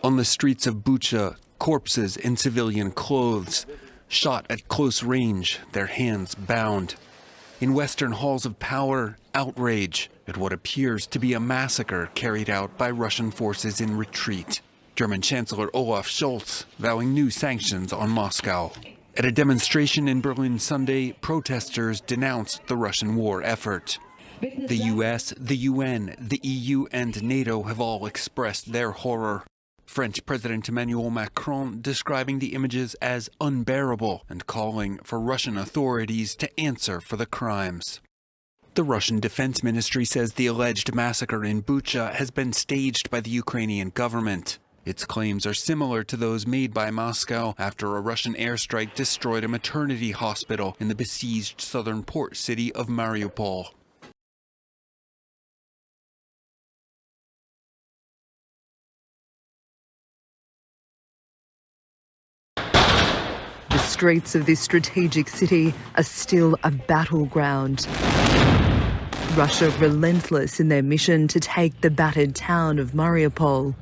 On the streets of Bucha, corpses in civilian clothes, shot at close range, their hands bound. In Western halls of power, outrage at what appears to be a massacre carried out by Russian forces in retreat. German Chancellor Olaf Scholtz vowing new sanctions on Moscow. At a demonstration in Berlin Sunday, protesters denounced the Russian war effort. The US, the UN, the EU and NATO have all expressed their horror. French President Emmanuel Macron describing the images as unbearable and calling for Russian authorities to answer for the crimes. The Russian Defense Ministry says the alleged massacre in Bucha has been staged by the Ukrainian government. Its claims are similar to those made by Moscow after a Russian airstrike destroyed a maternity hospital in the besieged southern port city of Mariupol. The streets of this strategic city are still a battleground. Russia relentless in their mission to take the battered town of Mariupol.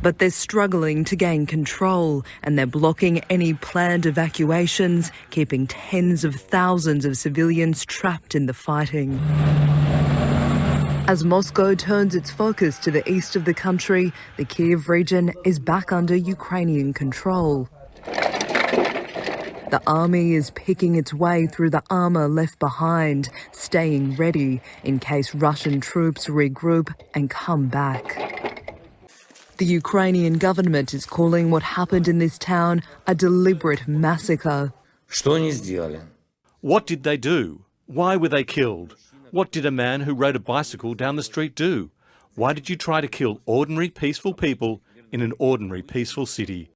But they're struggling to gain control and they're blocking any planned evacuations, keeping tens of thousands of civilians trapped in the fighting. As Moscow turns its focus to the east of the country, the Kiev region is back under Ukrainian control. The army is picking its way through the armour left behind, staying ready in case Russian troops regroup and come back. The Ukrainian government is calling what happened in this town a deliberate massacre. What did they do? Why were they killed? What did a man who rode a bicycle down the street do? Why did you try to kill ordinary peaceful people in an ordinary peaceful city?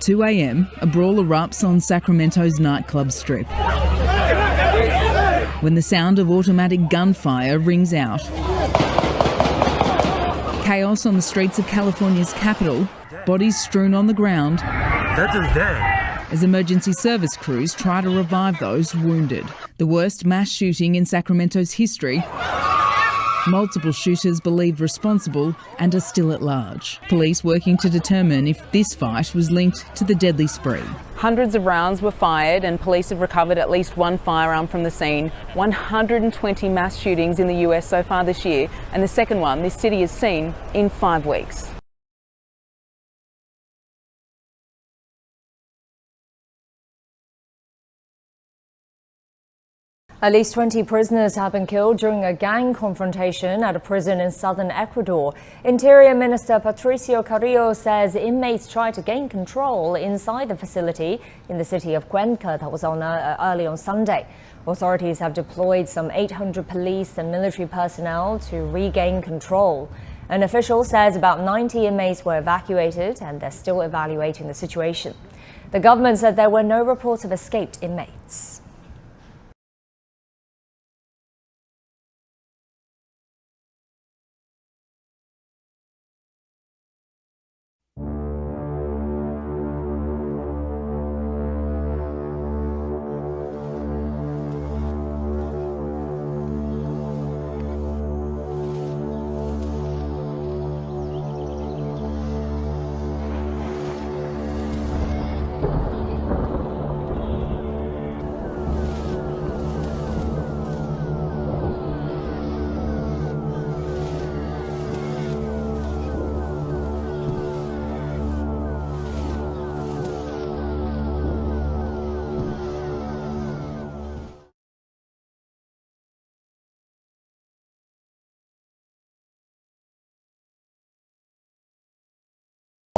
At 2 a.m, a brawl erupts on Sacramento's nightclub strip. When the sound of automatic gunfire rings out. Chaos on the streets of California's capital, bodies strewn on the ground as emergency service crews try to revive those wounded. The worst mass shooting in Sacramento's history. Multiple shooters believed responsible and are still at large. Police working to determine if this fight was linked to the deadly spree. Hundreds of rounds were fired and police have recovered at least one firearm from the scene. 120 mass shootings in the US so far this year, and the second one this city has seen in 5 weeks. At least 20 prisoners have been killed during a gang confrontation at a prison in southern Ecuador. Interior Minister Patricio Carrillo says inmates tried to gain control inside the facility in the city of Cuenca that was on early on Sunday. Authorities have deployed some 800 police and military personnel to regain control. An official says about 90 inmates were evacuated and they're still evaluating the situation. The government said there were no reports of escaped inmates.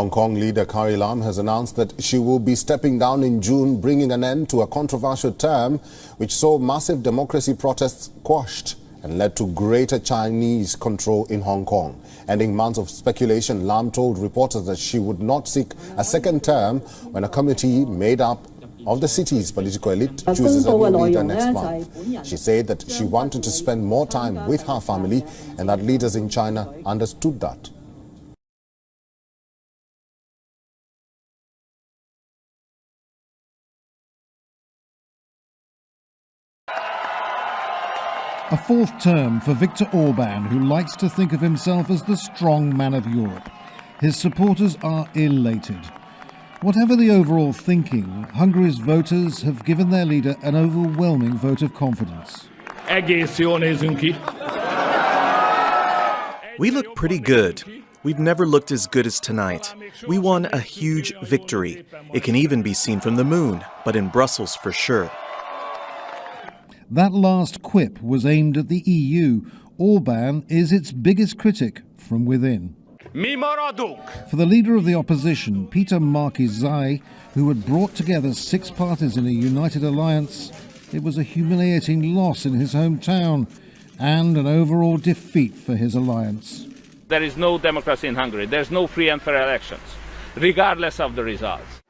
Hong Kong leader Carrie Lam has announced that she will be stepping down in June, bringing an end to a controversial term which saw massive democracy protests quashed and led to greater Chinese control in Hong Kong. Ending months of speculation, Lam told reporters that she would not seek a second term when a committee made up of the city's political elite chooses a new leader next month. She said that she wanted to spend more time with her family and that leaders in China understood that. A fourth term for Viktor Orban, who likes to think of himself as the strong man of Europe. His supporters are elated. Whatever the overall thinking, Hungary's voters have given their leader an overwhelming vote of confidence. We look pretty good. We've never looked as good as tonight. We won a huge victory. It can even be seen from the moon, but in Brussels for sure. That last quip was aimed at the EU. Orban is its biggest critic from within. For the leader of the opposition, Peter Markizai, who had brought together 6 parties in a united alliance, it was a humiliating loss in his hometown and an overall defeat for his alliance. There is no democracy in Hungary. There's no free and fair elections, regardless of the results.